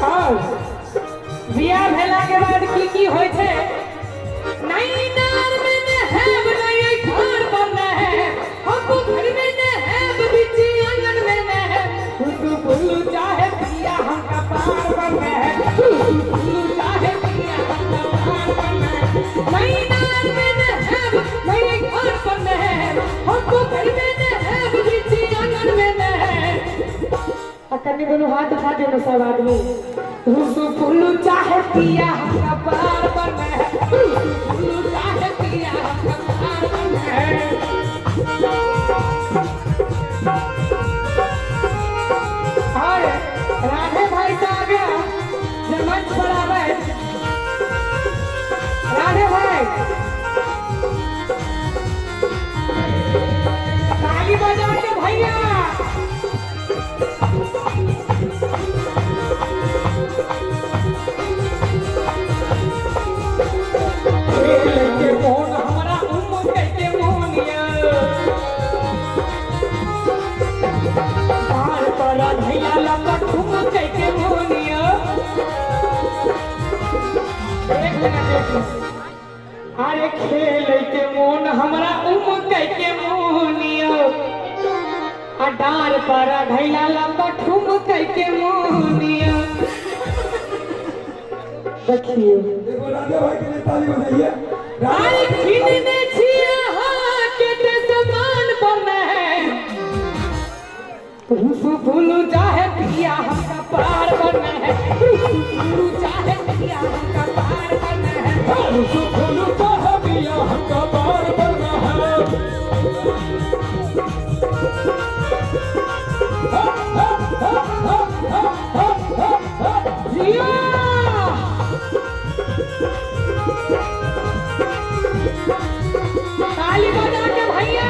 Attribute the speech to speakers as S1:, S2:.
S1: और बियाह भेला के बाद की होय छे नहीं नार में न है नहीं घर पर न है हमको घर में न है बिची आंगन में न है तू भूल चाहे पिया हमका पार पर न है तू भूल चाहे पिया हमका पार पर न है नहीं नार में न है नहीं घर पर न है हमको घर में न है बिची आंगन में न है अकनी दोनों हाथ उठा दे सब आदमी तू भूल चाहे पिया हमका पार पर न है और राधे भाई से आ गया जब मंच पर आवे राधे भाई ताली बजा के भैया अरे खेल के मोन हमरा के मोनियो डार पर घैला लंबा ठुम के मोनियो देखिए
S2: देखो राधे भाई के लिए ताली बजाइए।
S1: अरे कितने छिया हाथ के समान बने तू भूलू चाहे पिया हमका पार बने है भूलू चाहे पिया हमका पार बने है
S2: तू भूलू चाहे पिया हमका पार बने है
S1: जिया ताली बजा के भैया